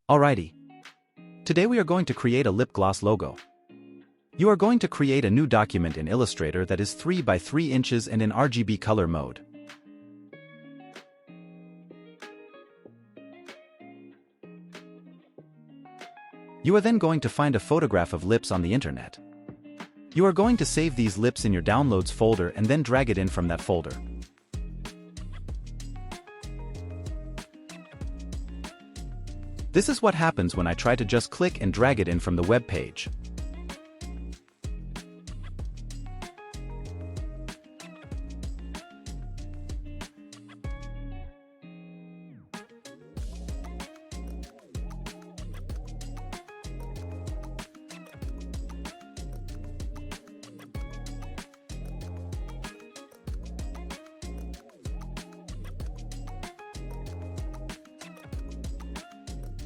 Alrighty. Today we are going to create a lip gloss logo. You are going to create a new document in Illustrator that is 3 by 3 inches and in RGB color mode. You are then going to find a photograph of lips on the internet. You are going to save these lips in your downloads folder and then drag it in from that folder. This is what happens when I try to just click and drag it in from the web page.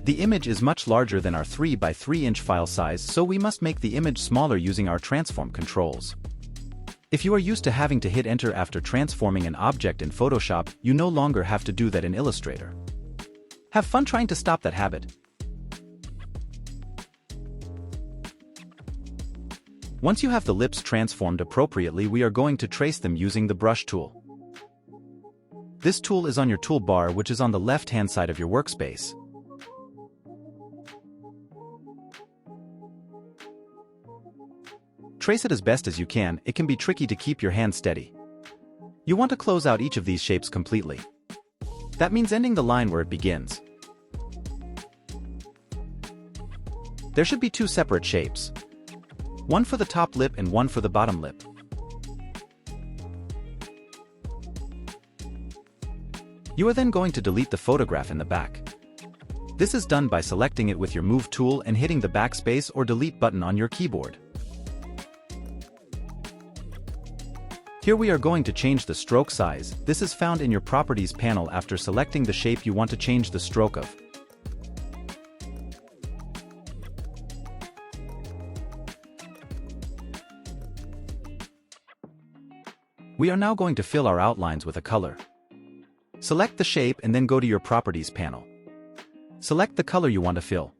The image is much larger than our 3 by 3 inch file size, so we must make the image smaller using our transform controls. If you are used to having to hit enter after transforming an object in Photoshop, you no longer have to do that in Illustrator. Have fun trying to stop that habit. Once you have the lips transformed appropriately, we are going to trace them using the brush tool. This tool is on your toolbar, which is on the left-hand side of your workspace. Trace it as best as you can. It can be tricky to keep your hand steady. You want to close out each of these shapes completely. That means ending the line where it begins. There should be 2 separate shapes. One for the top lip and one for the bottom lip. You are then going to delete the photograph in the back. This is done by selecting it with your Move tool and hitting the backspace or delete button on your keyboard. Here we are going to change the stroke size. This is found in your Properties panel after selecting the shape you want to change the stroke of. We are now going to fill our outlines with a color. Select the shape and then go to your Properties panel. Select the color you want to fill.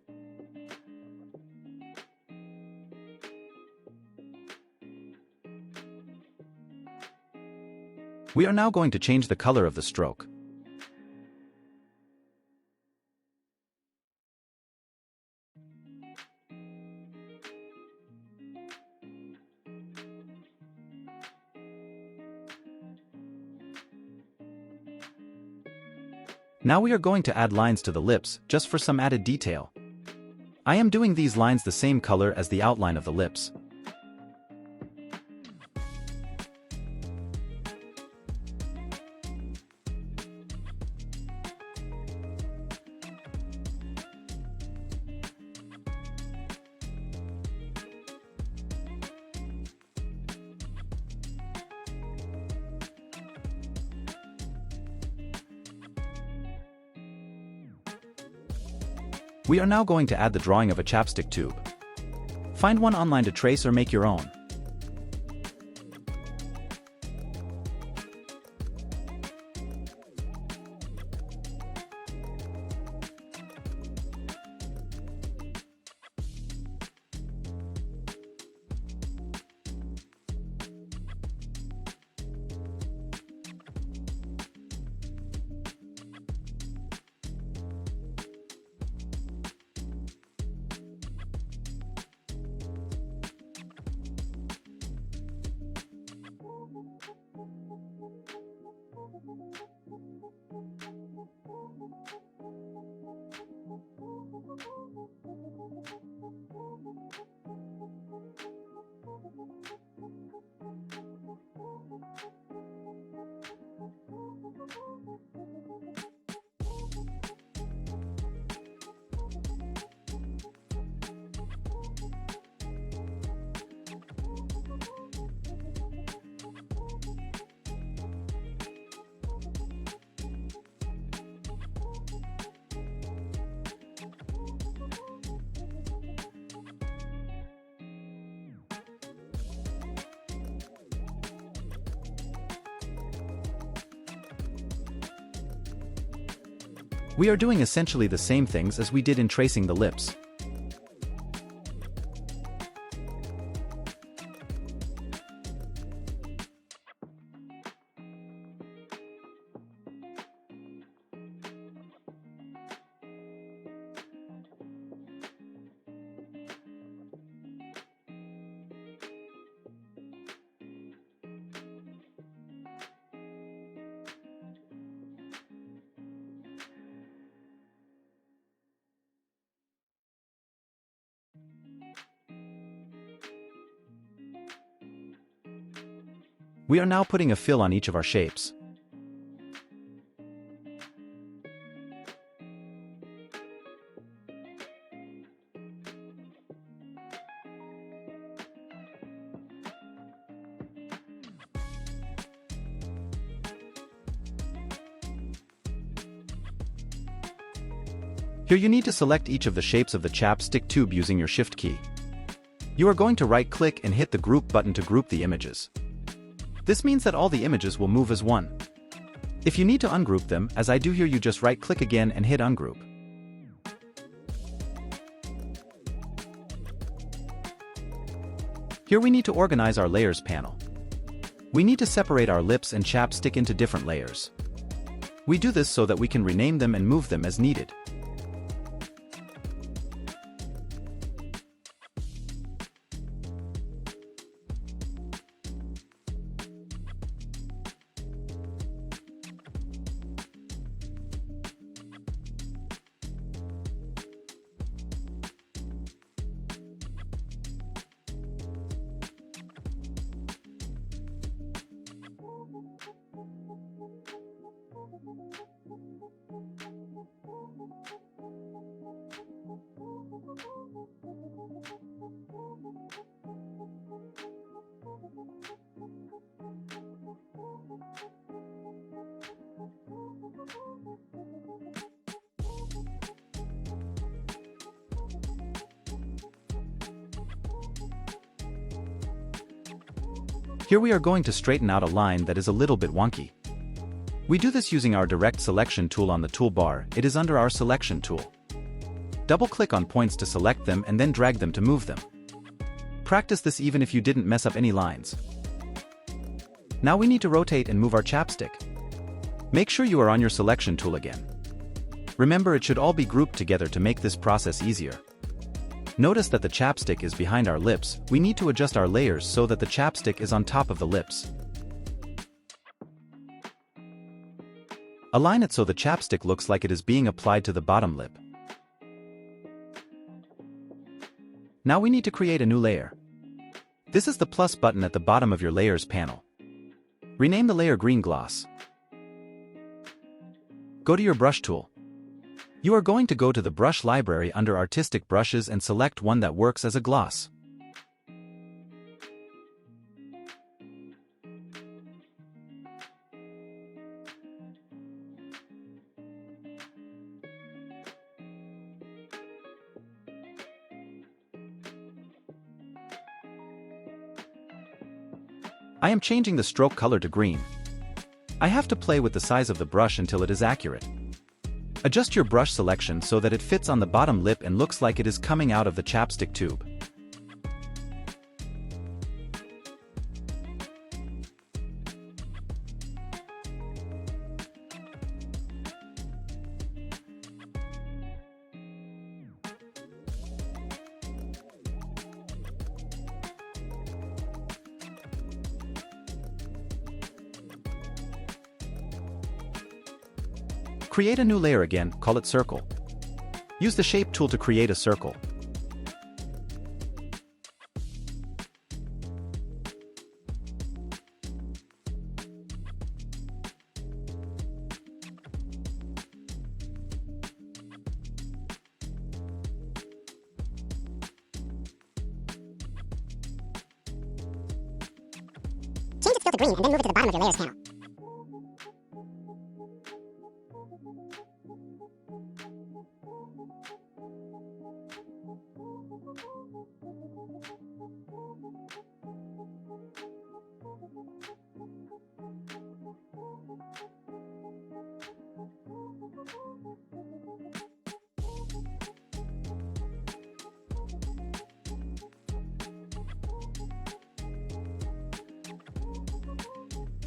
We are now going to change the color of the stroke. Now we are going to add lines to the lips, just for some added detail. I am doing these lines the same color as the outline of the lips. We are now going to add the drawing of a chapstick tube. Find one online to trace or make your own. We are doing essentially the same things as we did in tracing the lips. We are now putting a fill on each of our shapes. Here you need to select each of the shapes of the chapstick tube using your Shift key. You are going to right-click and hit the Group button to group the images. This means that all the images will move as one. If you need to ungroup them, as I do here, you just right-click again and hit Ungroup. Here we need to organize our Layers panel. We need to separate our lips and chapstick into different layers. We do this so that we can rename them and move them as needed. Here we are going to straighten out a line that is a little bit wonky. We do this using our Direct Selection tool on the toolbar. It is under our Selection tool. Double-click on points to select them and then drag them to move them. Practice this even if you didn't mess up any lines. Now we need to rotate and move our chapstick. Make sure you are on your Selection tool again. Remember, it should all be grouped together to make this process easier. Notice that the chapstick is behind our lips. We need to adjust our layers so that the chapstick is on top of the lips. Align it so the chapstick looks like it is being applied to the bottom lip. Now we need to create a new layer. This is the plus button at the bottom of your Layers panel. Rename the layer Green Gloss. Go to your Brush tool. You are going to go to the brush library under Artistic Brushes and select one that works as a gloss. I am changing the stroke color to green. I have to play with the size of the brush until it is accurate. Adjust your brush selection so that it fits on the bottom lip and looks like it is coming out of the chapstick tube. Create a new layer again, call it Circle. Use the Shape tool to create a circle. Change its fill to green and then move it to the bottom of your Layers panel.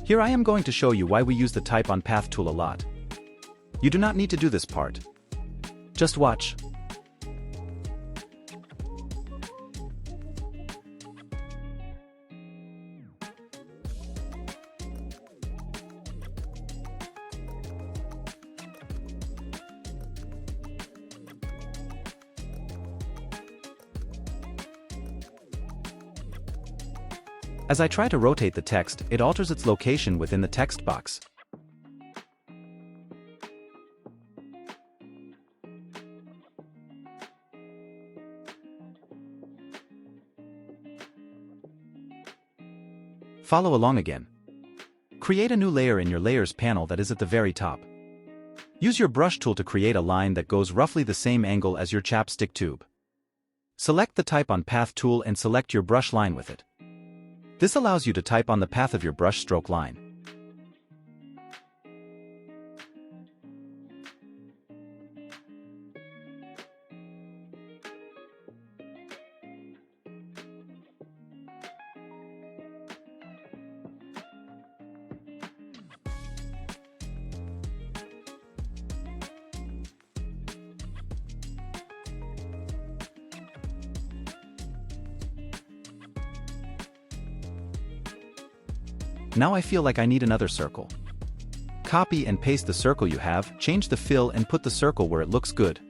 Here I am going to show you why we use the Type on Path tool a lot. You do not need to do this part. Just watch. As I try to rotate the text, it alters its location within the text box. Follow along again. Create a new layer in your Layers panel that is at the very top. Use your brush tool to create a line that goes roughly the same angle as your chapstick tube. Select the Type on Path tool and select your brush line with it. This allows you to type on the path of your brush stroke line. Now I feel like I need another circle. Copy and paste the circle you have, change the fill and put the circle where it looks good.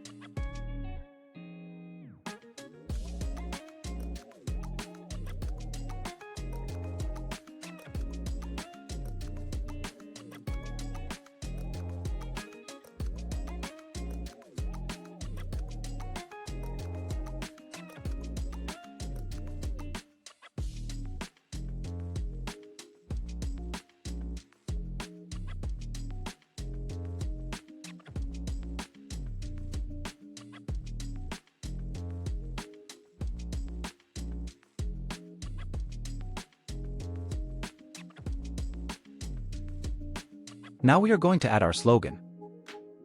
Now we are going to add our slogan.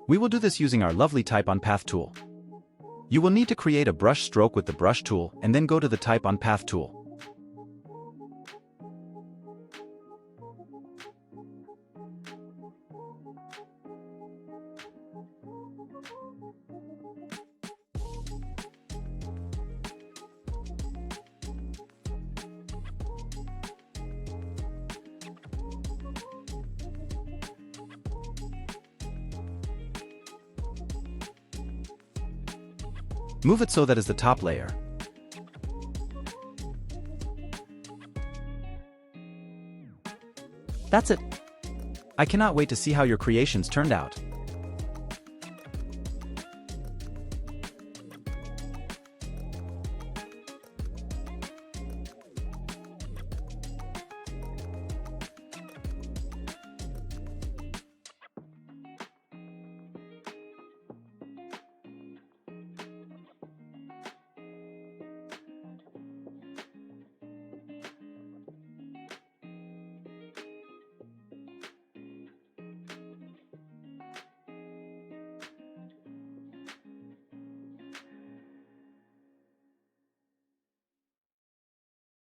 We will do this using our lovely Type on Path tool. You will need to create a brush stroke with the brush tool and then go to the Type on Path tool. Move it so that is the top layer. That's it. I cannot wait to see how your creations turned out.